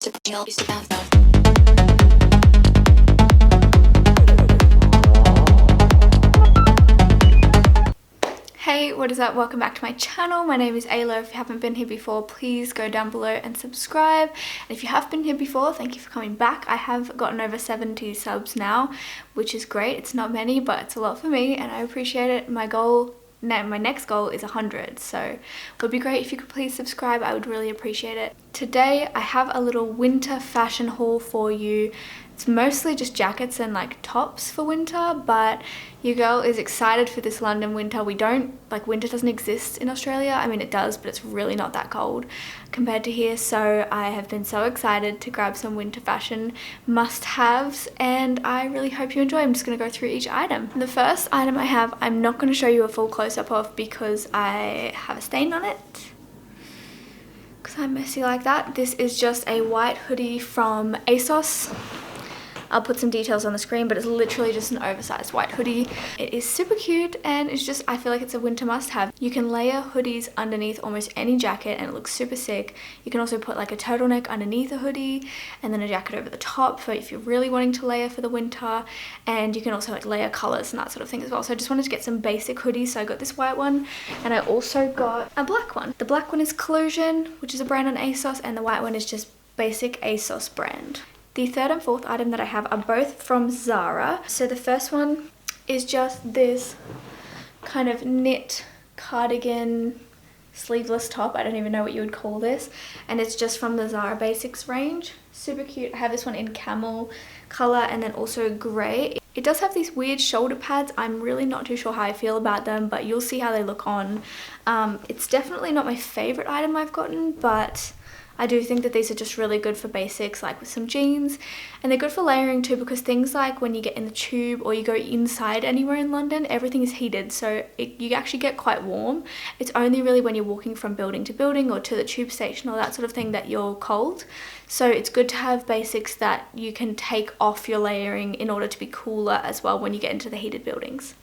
Hey, what is up? Welcome back to my channel. My name is Ayla. If you haven't been here before, please go down below and subscribe. And if you have been here before, thank you for coming back. I have gotten over 70 subs now, which is great. It's not many, but it's a lot for me and I appreciate it. My next goal is 100, so it would be great if you could please subscribe. I would really appreciate it. Today I have a little winter fashion haul for you. It's mostly just jackets and like tops for winter, but your girl is excited for this London winter. Winter doesn't exist in Australia. I mean, it does, but it's really not that cold compared to here. So I have been so excited to grab some winter fashion must-haves, and I really hope you enjoy. I'm just gonna go through each item. The first item I have, I'm not gonna show you a full close-up of because I have a stain on it. Because I'm messy like that. This is just a white hoodie from ASOS. I'll put some details on the screen, but it's literally just an oversized white hoodie. It is super cute and it's just, I feel like it's a winter must-have. You can layer hoodies underneath almost any jacket and it looks super sick. You can also put like a turtleneck underneath a hoodie and then a jacket over the top for if you're really wanting to layer for the winter. And you can also like layer colors and that sort of thing as well. So I just wanted to get some basic hoodies. So I got this white one and I also got a black one. The black one is Collusion, which is a brand on ASOS, and the white one is just basic ASOS brand. The third and fourth item that I have are both from Zara. So the first one is just this kind of knit cardigan sleeveless top. I don't even know what you would call this. And it's just from the Zara Basics range. Super cute. I have this one in camel color and then also gray. It does have these weird shoulder pads. I'm really not too sure how I feel about them, but you'll see how they look on. It's definitely not my favorite item I've gotten, but I do think that these are just really good for basics, like with some jeans, and they're good for layering too, because things like when you get in the tube or you go inside anywhere in London, everything is heated, so you actually get quite warm. It's only really when you're walking from building to building or to the tube station or that sort of thing that you're cold. So it's good to have basics that you can take off your layering in order to be cooler as well when you get into the heated buildings.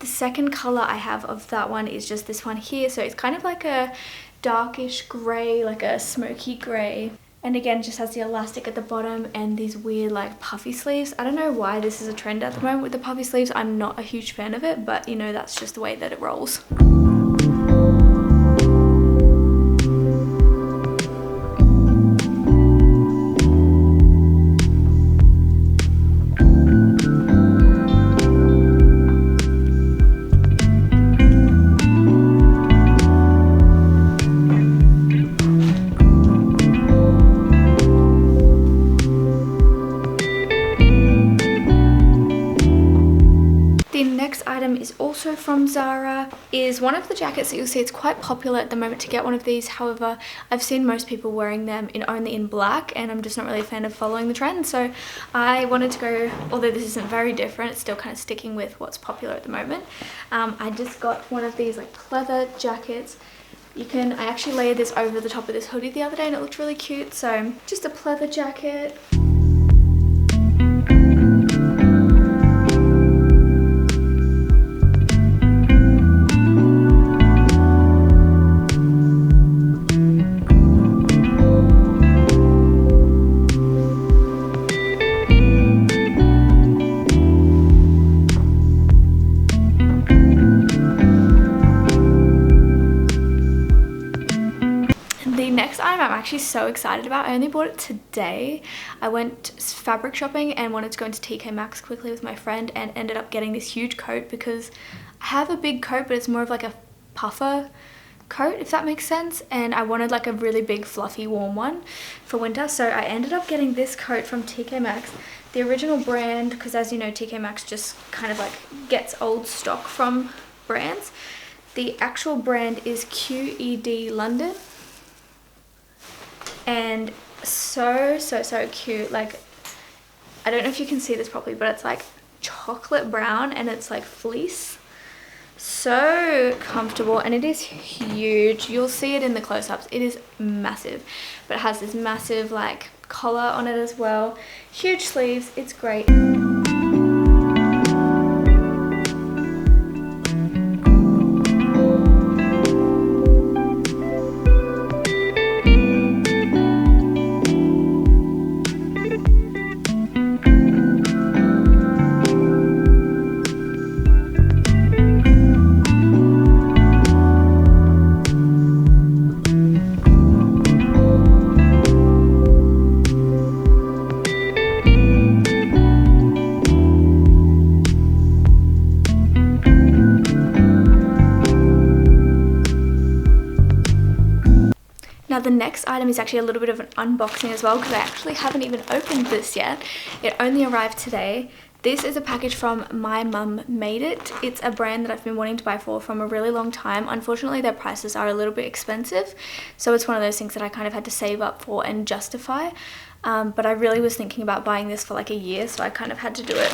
Second color I have of that one is just this one here. So it's kind of like a darkish gray, like a smoky gray, and again just has the elastic at the bottom and these weird like puffy sleeves. I don't know why this is a trend at the moment with the puffy sleeves. I'm not a huge fan of it, but you know, that's just the way that it rolls. Is also from Zara, is one of the jackets that you'll see. It's quite popular at the moment to get one of these. However, I've seen most people wearing them only in black, and I'm just not really a fan of following the trend. So I wanted to go, although this isn't very different, it's still kind of sticking with what's popular at the moment. I just got one of these like pleather jackets. I actually layered this over the top of this hoodie the other day and it looked really cute. So just a pleather jacket. I'm actually so excited about. I only bought it today. I went fabric shopping and wanted to go into TKMAXX quickly with my friend and ended up getting this huge coat because I have a big coat, but it's more of like a puffer coat, if that makes sense, and I wanted like a really big fluffy warm one for winter. So I ended up getting this coat from TKMAXX, the original brand, because as you know, TKMAXX just kind of like gets old stock from brands. The actual brand is QED London, and so cute. Like, I don't know if you can see this properly, but it's like chocolate brown and it's like fleece. So comfortable, and it is huge. You'll see it in the close-ups. It is massive, but it has this massive like collar on it as well. Huge sleeves. It's great. Now the next item is actually a little bit of an unboxing as well, because I actually haven't even opened this yet. It only arrived today. This is a package from My Mum Made It. It's a brand that I've been wanting to buy from a really long time. Unfortunately, their prices are a little bit expensive, so it's one of those things that I kind of had to save up for and justify. But I really was thinking about buying this for like a year, so I kind of had to do it.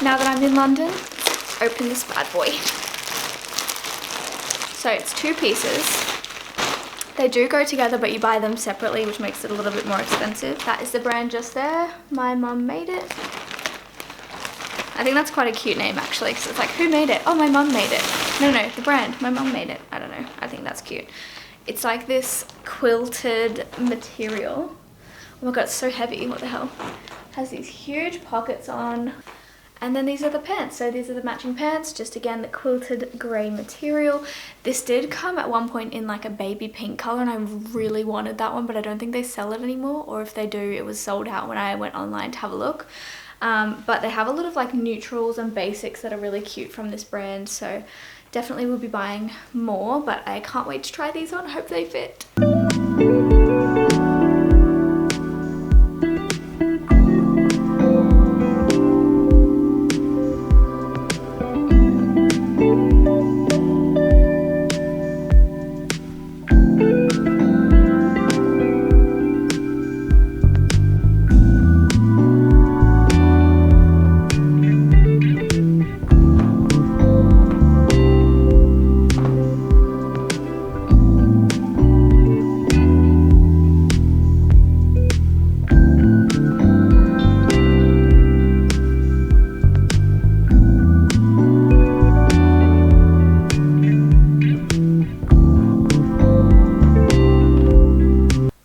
Now that I'm in London, let's open this bad boy. So it's 2 pieces. They do go together, but you buy them separately, which makes it a little bit more expensive. That is the brand just there. My Mum Made It. I think that's quite a cute name actually, because it's like, who made it? Oh, my mum made it. No, the brand. My mum made it. I don't know. I think that's cute. It's like this quilted material. Oh my god, it's so heavy. What the hell? It has these huge pockets on. And then these are the pants. So these are the matching pants, just again the quilted grey material. This did come at one point in like a baby pink color, and I really wanted that one, but I don't think they sell it anymore, or if they do, it was sold out when I went online to have a look. But they have a lot of like neutrals and basics that are really cute from this brand, so definitely will be buying more, but I can't wait to try these on. Hope they fit.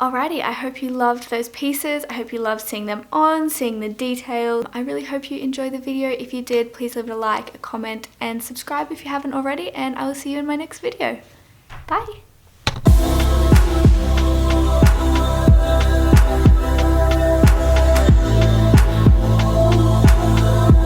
Alrighty, I hope you loved those pieces. I hope you loved seeing them on, seeing the details. I really hope you enjoyed the video. If you did, please leave it a like, a comment, and subscribe if you haven't already, and I will see you in my next video. Bye!